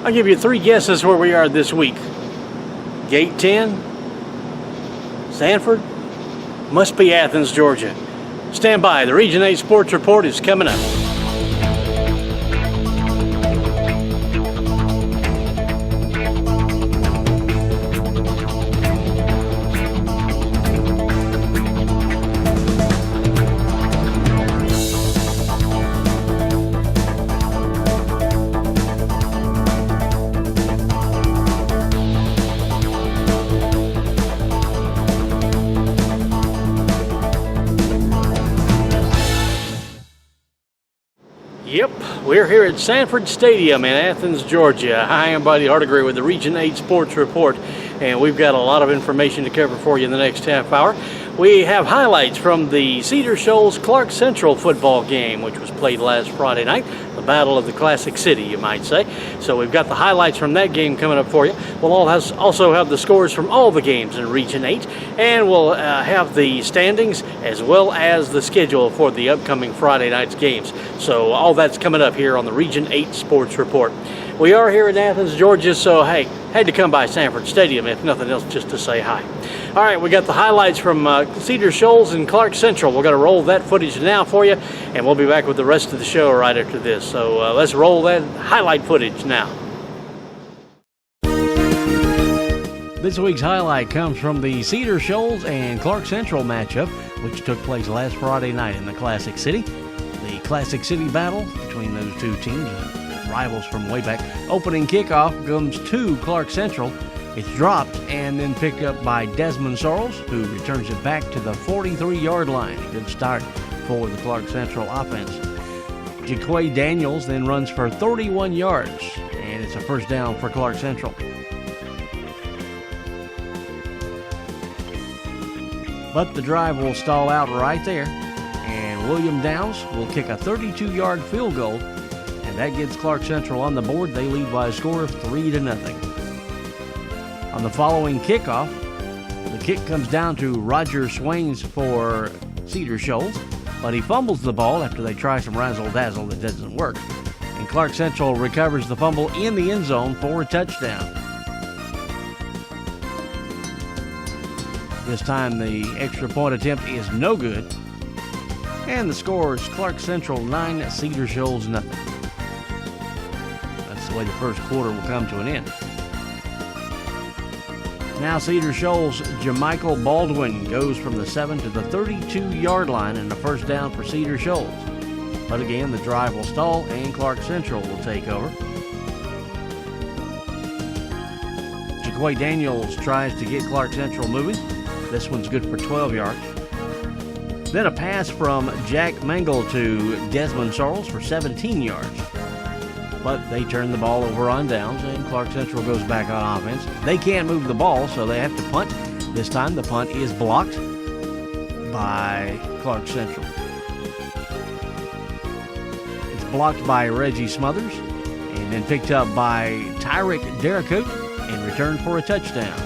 I'll give you 3 guesses where we are this week. Gate 10, Sanford, must be Athens, Georgia. Stand by, the Region 8 Sports Report is coming up. Yep, we're here at Sanford Stadium in Athens, Georgia. Hi, I'm Buddy Hardigree with the Region 8 Sports Report, and we've got a lot of information to cover for you in the next half hour. We have highlights from the Cedar Shoals Clarke Central football game, which was played last Friday night, the Battle of the Classic City, you might say. So we've got the highlights from that game coming up for you. We'll also have the scores from all the games in Region 8, and we'll have the standings as well as the schedule for the upcoming Friday night's games. So all that's coming up here on the Region 8 Sports Report. We are here in Athens, Georgia, so hey, had to come by Sanford Stadium, if nothing else, just to say hi. All right, we got the highlights from Cedar Shoals and Clarke Central. We're going to roll that footage now for you, and we'll be back with the rest of the show right after this. So let's roll that highlight footage now. This week's highlight comes from the Cedar Shoals and Clarke Central matchup, which took place last Friday night in the Classic City. The Classic City battle between those two teams, rivals from way back. Opening kickoff comes to Clarke Central. It's dropped and then picked up by Desmond Sorrells, who returns it back to the 43-yard line. A good start for the Clarke Central offense. Jaquay Daniels then runs for 31 yards, and it's a first down for Clarke Central. But the drive will stall out right there, and William Downs will kick a 32-yard field goal, and that gets Clarke Central on the board. They lead by a score of 3-0. On the following kickoff, the kick comes down to Roger Swains for Cedar Shoals, but he fumbles the ball after they try some razzle-dazzle that doesn't work. And Clarke Central recovers the fumble in the end zone for a touchdown. This time the extra point attempt is no good. And the score is Clarke Central 9, Cedar Shoals nothing. That's the way the first quarter will come to an end. Now Cedar Shoals' Jamichael Baldwin goes from the 7 to the 32-yard line and a first down for Cedar Shoals. But again, the drive will stall and Clarke Central will take over. Jaquay Daniels tries to get Clarke Central moving. This one's good for 12 yards. Then a pass from Jack Mangle to Desmond Sorrells for 17 yards. But they turn the ball over on downs, and Clarke Central goes back on offense. They can't move the ball, so they have to punt. This time the punt is blocked by Clarke Central. It's blocked by Reggie Smothers, and then picked up by Tyrick Derricote, and returned for a touchdown.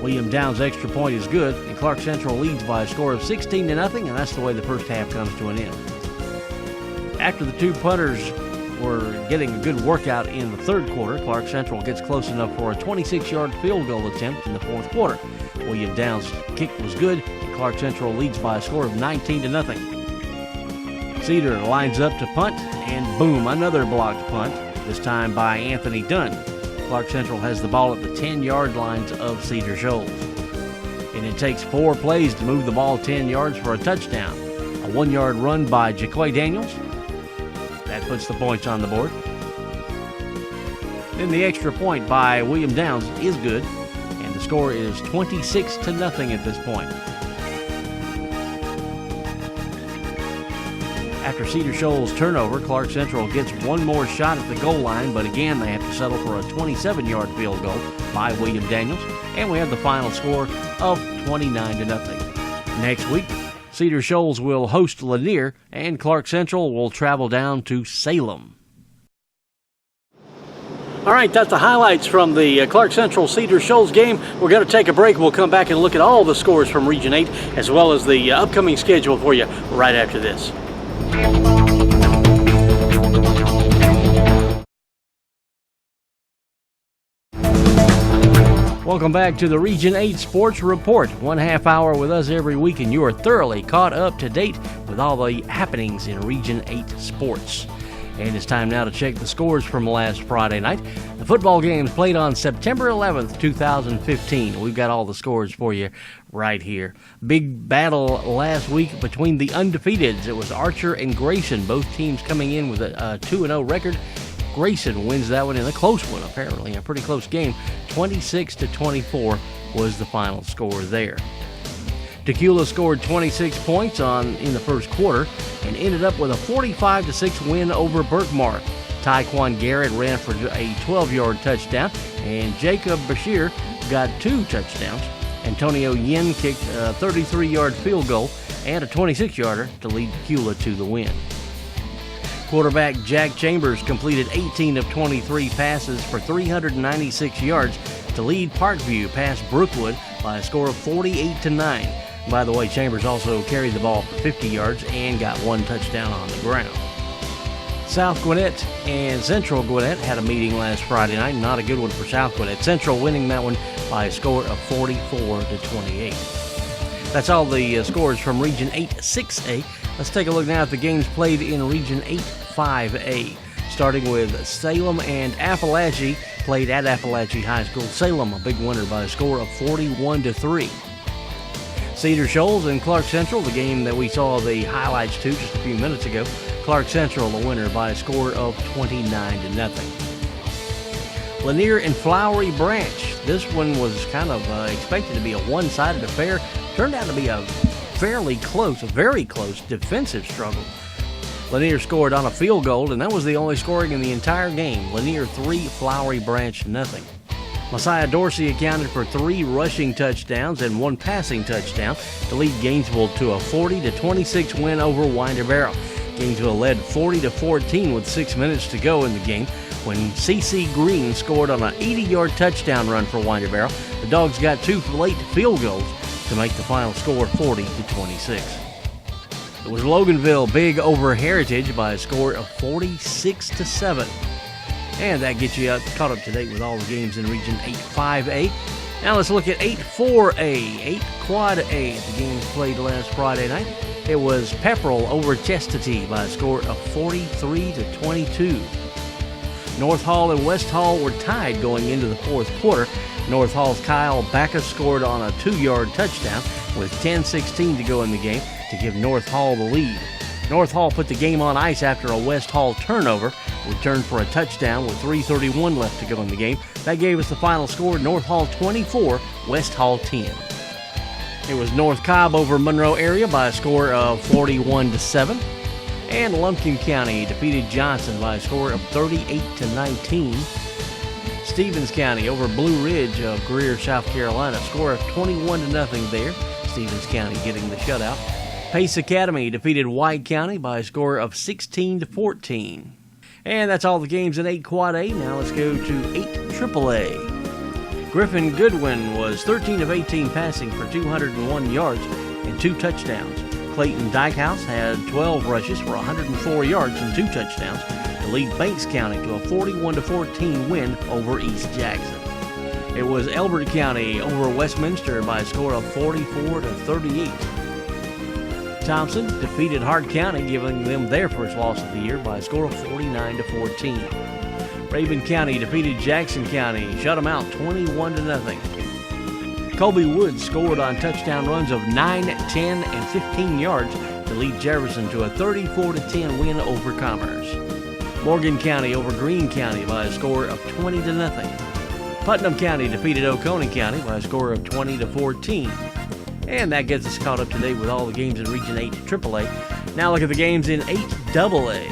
William Downs' extra point is good, and Clarke Central leads by a score of 16-0, and that's the way the first half comes to an end. After the two punters were getting a good workout in the third quarter, Clarke Central gets close enough for a 26-yard field goal attempt in the fourth quarter. William Downs' kick was good, and Clarke Central leads by a score of 19-0. Cedar lines up to punt, and boom, another blocked punt, this time by Anthony Dunn. Clarke Central has the ball at the 10-yard lines of Cedar Shoals. And it takes 4 plays to move the ball 10 yards for a touchdown. A 1-yard run by Jaquay Daniels. That puts the points on the board. Then the extra point by William Downs is good, and the score is 26-0 at this point. After Cedar Shoals' turnover, Clarke Central gets one more shot at the goal line, but again they have to settle for a 27-yard field goal by William Daniels, and we have the final score of 29-0. Next week, Cedar Shoals will host Lanier, and Clarke Central will travel down to Salem. All right, that's the highlights from the Clarke Central Cedar Shoals game. We're going to take a break. We'll come back and look at all the scores from Region 8, as well as the upcoming schedule for you right after this. Welcome back to the Region 8 Sports Report. 1/2 hour with us every week, and you are thoroughly caught up to date with all the happenings in Region 8 sports. And it's time now to check the scores from last Friday night. The football games played on September 11th, 2015. We've got all the scores for you right here. Big battle last week between the undefeateds. It was Archer and Grayson, both teams coming in with a 2-0 record. Grayson wins that one in a close one, apparently, a pretty close game. 26-24 was the final score there. Tequila scored 26 points in the first quarter and ended up with a 45-6 win over Burkmark. Tyquan Garrett ran for a 12-yard touchdown, and Jacob Bashir got 2 touchdowns. Antonio Yin kicked a 33-yard field goal and a 26-yarder to lead Tequila to the win. Quarterback Jack Chambers completed 18 of 23 passes for 396 yards to lead Parkview past Brookwood by a score of 48-9. By the way, Chambers also carried the ball for 50 yards and got 1 touchdown on the ground. South Gwinnett and Central Gwinnett had a meeting last Friday night. Not a good one for South Gwinnett. Central winning that one by a score of 44-28. That's all the scores from Region 8 6A. Let's take a look now at the games played in Region 8 5A. Starting with Salem and Appalachia, played at Appalachia High School. Salem, a big winner by a score of 41-3. Cedar Shoals and Clarke Central, the game that we saw the highlights to just a few minutes ago. Clarke Central, the winner by a score of 29-0. Lanier and Flowery Branch. This one was kind of expected to be a one-sided affair. Turned out to be a very close defensive struggle. Lanier scored on a field goal, and that was the only scoring in the entire game. Lanier 3, Flowery Branch 0. Messiah Dorsey accounted for 3 rushing touchdowns and 1 passing touchdown to lead Gainesville to a 40-26 win over Winder Barrow. Gainesville led 40-14 with 6 minutes to go in the game when C.C. Green scored on an 80-yard touchdown run for Winder Barrow. The Dogs got 2 late field goals to make the final score 40-26. It was Loganville big over Heritage by a score of 46-7. And that gets you caught up to date with all the games in Region 8 5A. Now let's look at 8 4A, 8 Quad A. The games played last Friday night. It was Pepperell over Chestatee by a score of 43-22. North Hall and West Hall were tied going into the fourth quarter. North Hall's Kyle Backus scored on a 2-yard touchdown with 10:16 to go in the game to give North Hall the lead. North Hall put the game on ice after a West Hall turnover, returned for a touchdown with 3:31 left to go in the game. That gave us the final score, North Hall 24, West Hall 10. It was North Cobb over Monroe area by a score of 41-7. And Lumpkin County defeated Johnson by a score of 38-19. Stevens County over Blue Ridge of Greer, South Carolina, score of 21-0 there. Stevens County getting the shutout. Pace Academy defeated White County by a score of 16-14. And that's all the games in 8 Quad A. Now let's go to 8 AAA. Griffin Goodwin was 13 of 18 passing for 201 yards and 2 touchdowns. Clayton Dykehouse had 12 rushes for 104 yards and 2 touchdowns to lead Banks County to a 41-14 win over East Jackson. It was Elbert County over Westminster by a score of 44-38. Thompson defeated Hart County, giving them their first loss of the year by a score of 49-14. Raven County defeated Jackson County, shut them out 21-0. Colby Woods scored on touchdown runs of 9, 10, and 15 yards to lead Jefferson to a 34-10 win over Commerce. Morgan County over Greene County by a score of 20-0. Putnam County defeated Oconee County by a score of 20-14. And that gets us caught up to date with all the games in Region 8 AAA. Now look at the games in 8 AA.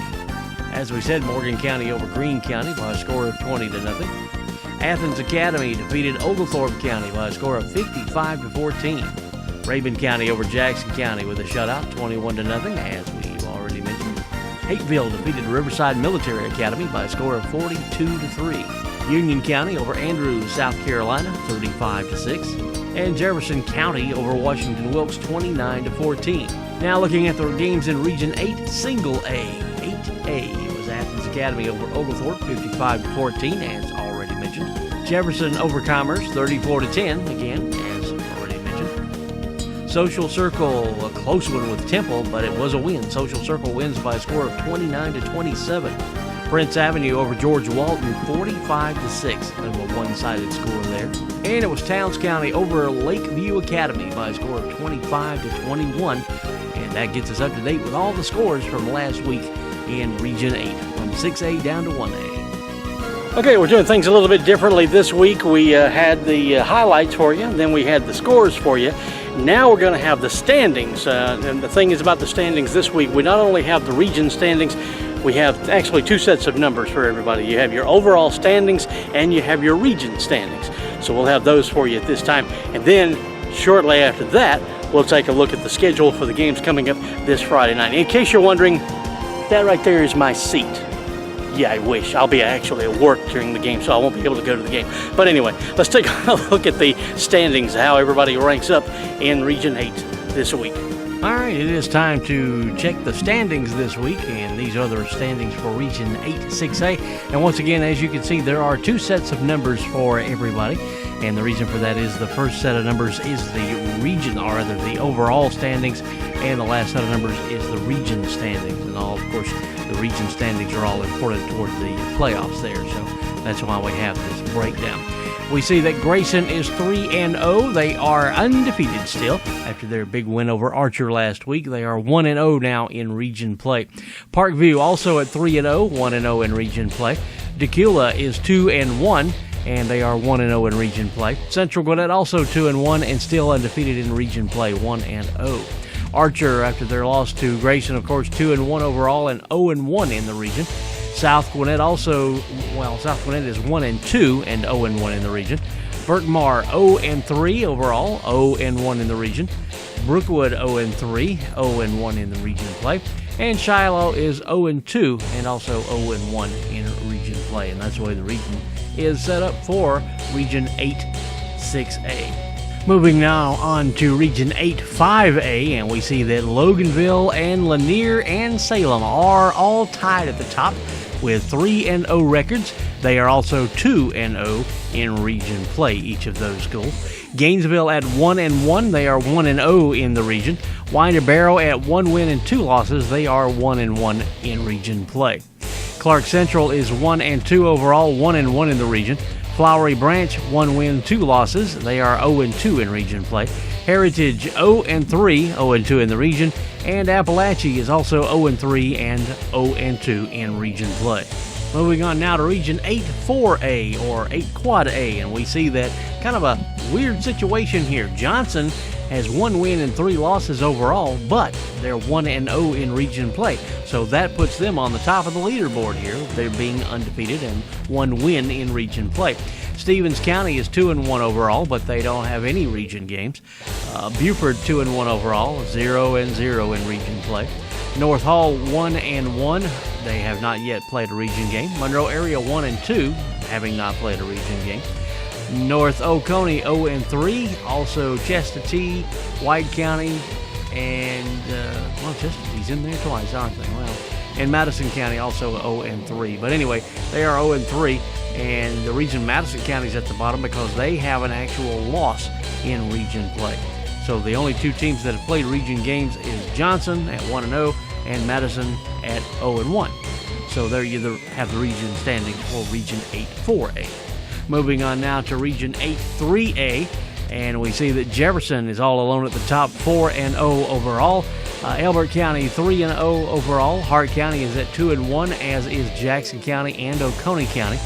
As we said, Morgan County over Greene County by a score of 20-0. Athens Academy defeated Oglethorpe County by a score of 55-14. Rabun County over Jackson County with a shutout, 21-0, as we've already mentioned. Hateville defeated Riverside Military Academy by a score of 42-3. Union County over Andrews, South Carolina, 35-6. And Jefferson County over Washington Wilkes, 29-14. Now looking at the games in Region 8 Single A. 8A, it was Athens Academy over Oglethorpe, 55-14, as already mentioned. Jefferson over Commerce 34-10, again, as already mentioned. Social Circle, a close one with Temple, but it was a win. Social Circle wins by a score of 29-27. Prince Avenue over George Walton 45-6, kind of a one-sided score there. And it was Towns County over Lakeview Academy by a score of 25-21. And that gets us up to date with all the scores from last week in Region 8, from 6A down to 1A. Okay, we're doing things a little bit differently this week. We had the highlights for you, and then we had the scores for you. Now we're going to have the standings. And the thing is about the standings this week, we not only have the region standings, we have actually two sets of numbers for everybody. You have your overall standings and you have your region standings. So we'll have those for you at this time. And then shortly after that, we'll take a look at the schedule for the games coming up this Friday night. In case you're wondering, that right there is my seat. Yeah, I wish. I'll be actually at work during the game, so I won't be able to go to the game. But anyway, let's take a look at the standings, how everybody ranks up in Region 8 this week. All right, it is time to check the standings this week, and these are the standings for Region 8 6A. And once again, as you can see, there are two sets of numbers for everybody. And the reason for that is the first set of numbers is the region, or rather the overall standings, and the last set of numbers is the region standings. And all, of course, the region standings are all important toward the playoffs there, so that's why we have this breakdown. We see that Grayson is 3-0. They are undefeated still after their big win over Archer last week. They are 1-0 now in region play. Parkview also at 3-0, 1-0 in region play. Decula is 2-1. And they are 1-0 in region play. Central Gwinnett also 2-1 and still undefeated in region play, 1-0. Archer, after their loss to Grayson, of course, 2-1 overall and 0-1 in the region. South Gwinnett also, South Gwinnett is 1-2 and 0-1 in the region. Burkmar 0-3 overall, 0-1 in the region. Brookwood 0-3, 0-1 in the region play. And Shiloh is 0-2 and also 0-1 in region play. And that's the way the region is set up for Region 8 6A. Moving now on to Region 8 5A, and we see that Loganville and Lanier and Salem are all tied at the top with 3-0 records. They are also 2-0 in region play, each of those schools. Gainesville at 1-1, they are 1-0 in the region. Winder Barrow at 1 win and 2 losses, they are 1-1 in region play. Clarke Central is 1-2 overall, 1-1 in the region. Flowery Branch, 1 win, 2 losses. They are 0-2 in region play. Heritage 0-3, 0-2 in the region. And Appalachia is also 0-3 and 0-2 in region play. Moving on now to Region 8 4A, or 8 Quad A, and we see that kind of a weird situation here. Johnson has 1 win and 3 losses overall, but they're 1-0 in region play. So that puts them on the top of the leaderboard here. They're being undefeated and 1 win in region play. Stevens County is 2-1 overall, but they don't have any region games. Buford 2-1 overall, 0-0 in region play. North Hall 1-1. They have not yet played a region game. Monroe Area 1-2, having not played a region game. North Oconee 0-3. Also Chestatee, White County, and Chestatee's in there twice, aren't they? Well, and Madison County also 0-3. But anyway, they are 0-3, and the reason Madison County is at the bottom because they have an actual loss in region play. So the only two teams that have played region games is Johnson at 1-0 and Madison at 0-1. So there you have the region standing for Region 8 4A. Moving on now to Region 8 3A, and we see that Jefferson is all alone at the top, 4-0 overall. Elbert County 3-0 overall. Hart County is at 2-1, as is Jackson County and Oconee County.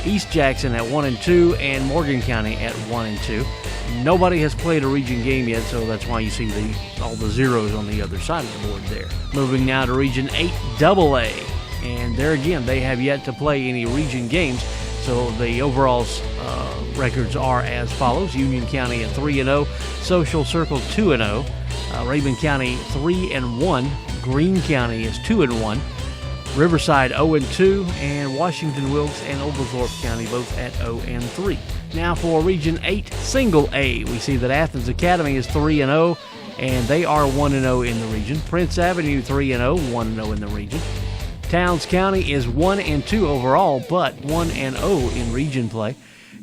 East Jackson at 1-2, and Morgan County at 1-2. Nobody has played a region game yet, so that's why you see all the zeros on the other side of the board there. Moving now to Region 8 AA, and there again, they have yet to play any region games, so the overall records are as follows. Union County at 3-0, Social Circle 2-0, Rabun County 3-1, Greene County is 2-1, Riverside 0-2, and Washington Wilkes and Oglethorpe County both at 0-3. Now for Region 8 Single A, we see that Athens Academy is 3-0, and they are 1-0 in the region. Prince Avenue 3-0, 1-0 in the region. Towns County is 1-2 overall, but 1-0 in region play.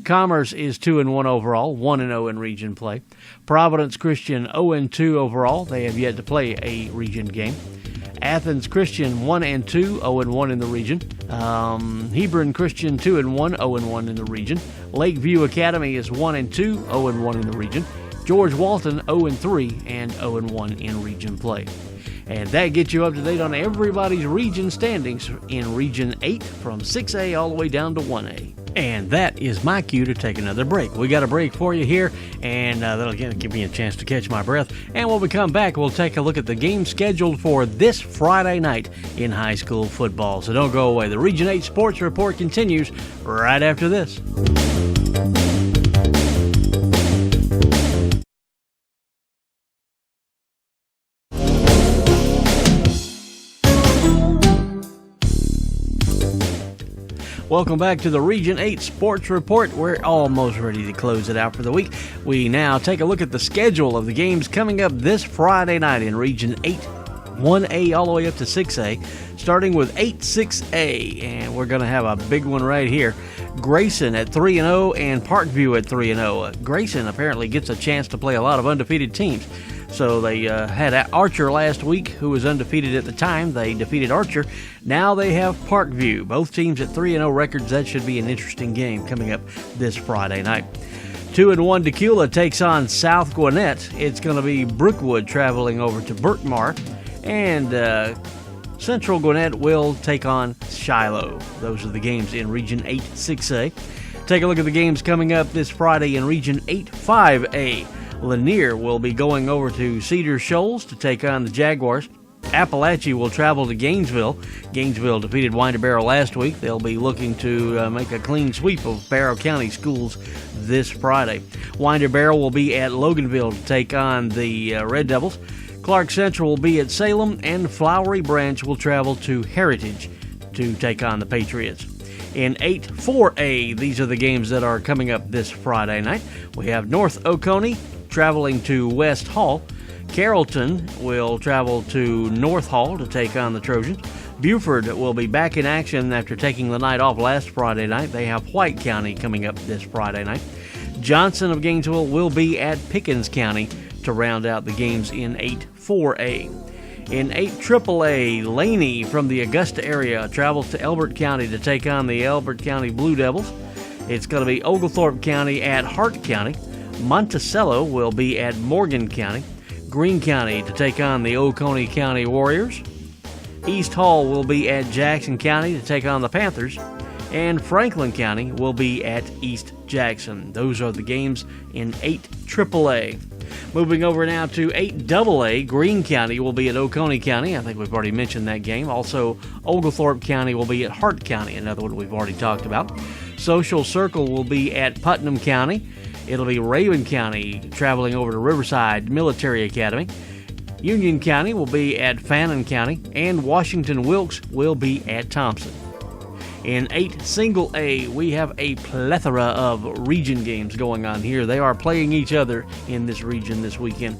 Commerce is 2-1 overall, 1-0 in region play. Providence Christian 0-2 overall. They have yet to play a region game. Athens Christian 1-2, 0-1 in the region. Hebron Christian 2-1, 0-1 in the region. Lakeview Academy is 1-2, 0-1 in the region. George Walton 0-3 and 0-1 in region play. And that gets you up to date on everybody's region standings in Region 8 from 6A all the way down to 1A. And that is my cue to take another break. We got a break for you here, and that'll give me a chance to catch my breath. And when we come back, we'll take a look at the game scheduled for this Friday night in high school football. So don't go away. The Region 8 Sports Report continues right after this. Welcome back to the Region 8 Sports Report. We're almost ready to close it out for the week. We now take a look at the schedule of the games coming up this Friday night in Region 8, 1A all the way up to 6A, starting with 8-6A, and we're going to have a big one right here. Grayson at 3-0 and Parkview at 3-0. Grayson apparently gets a chance to play a lot of undefeated teams. So they had Archer last week, who was undefeated at the time. They defeated Archer. Now they have Parkview. Both teams at 3-0 records. That should be an interesting game coming up this Friday night. 2-1 Decula takes on South Gwinnett. It's going to be Brookwood traveling over to Berkmar. And Central Gwinnett will take on Shiloh. Those are the games in Region 8 6A. Take a look at the games coming up this Friday in Region 8 5A. Lanier will be going over to Cedar Shoals to take on the Jaguars. Appalachia will travel to Gainesville. Gainesville defeated Winder Barrow last week. They'll be looking to make a clean sweep of Barrow County schools this Friday. Winder Barrow will be at Loganville to take on the Red Devils. Clarke Central will be at Salem, and Flowery Branch will travel to Heritage to take on the Patriots. In 8-4A, these are the games that are coming up this Friday night. We have North Oconee traveling to West Hall. Carrollton will travel to North Hall to take on the Trojans. Buford will be back in action after taking the night off last Friday night. They have White County coming up this Friday night. Johnson of Gainesville will be at Pickens County to round out the games in 8-4A. In 8-AAA, Laney from the Augusta area travels to Elbert County to take on the Elbert County Blue Devils. It's going to be Oglethorpe County at Hart County. Monticello will be at Morgan County. Greene County to take on the Oconee County Warriors. East Hall will be at Jackson County to take on the Panthers. And Franklin County will be at East Jackson. Those are the games in 8-AAA. Moving over now to 8-AA, Greene County will be at Oconee County. I think we've already mentioned that game. Also, Oglethorpe County will be at Hart County, another one we've already talked about. Social Circle will be at Putnam County. It'll be Raven County traveling over to Riverside Military Academy. Union County will be at Fannin County, and Washington Wilkes will be at Thompson. In 8-A, we have a plethora of region games going on here. They are playing each other in this region this weekend.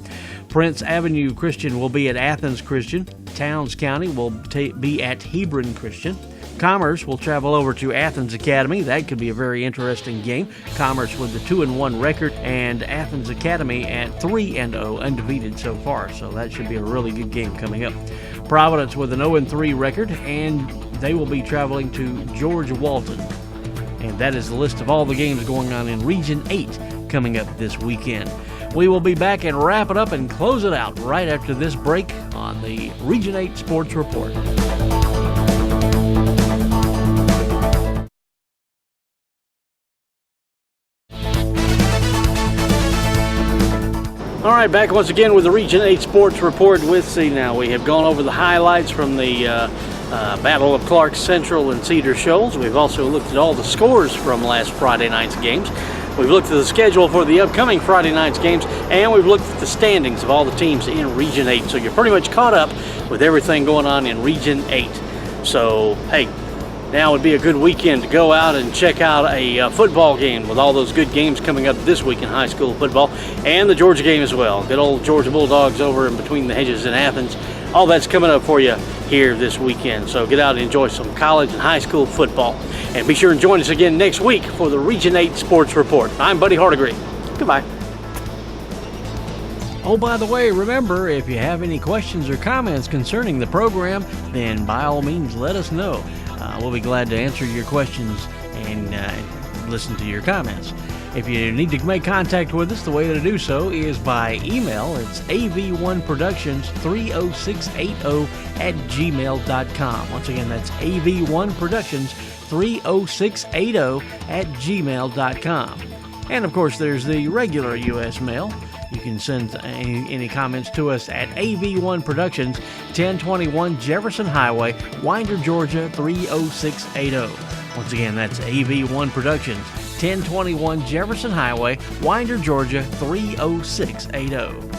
Prince Avenue Christian will be at Athens Christian. Towns County will be at Hebron Christian. Commerce will travel over to Athens Academy. That could be a very interesting game. Commerce with the 2-1 record, and Athens Academy at 3-0, undefeated so far. So that should be a really good game coming up. Providence with an 0-3 record, and they will be traveling to George Walton. And that is the list of all the games going on in Region 8 coming up this weekend. We will be back and wrap it up and close it out right after this break on the Region 8 Sports Report. All right, back once again with the Region 8 Sports Report with C. Now, we have gone over the highlights from the Battle of Clarke Central and Cedar Shoals. We've also looked at all the scores from last Friday night's games. We've looked at the schedule for the upcoming Friday night's games, and we've looked at the standings of all the teams in Region 8. So you're pretty much caught up with everything going on in Region 8. So, hey, now would be a good weekend to go out and check out a football game with all those good games coming up this week in high school football, and the Georgia game as well. Good old Georgia Bulldogs over in between the hedges in Athens. All that's coming up for you here this weekend. So get out and enjoy some college and high school football. And be sure and join us again next week for the Region 8 Sports Report. I'm Buddy Hardigree. Goodbye. Oh, by the way, remember, if you have any questions or comments concerning the program, then by all means let us know. We'll be glad to answer your questions and listen to your comments. If you need to make contact with us, the way to do so is by email. It's av1productions30680@gmail.com. Once again, that's av1productions30680@gmail.com. And of course, there's the regular U.S. mail. You can send any comments to us at AV1 Productions, 1021 Jefferson Highway, Winder, Georgia 30680. Once again, that's AV1 Productions, 1021 Jefferson Highway, Winder, Georgia 30680.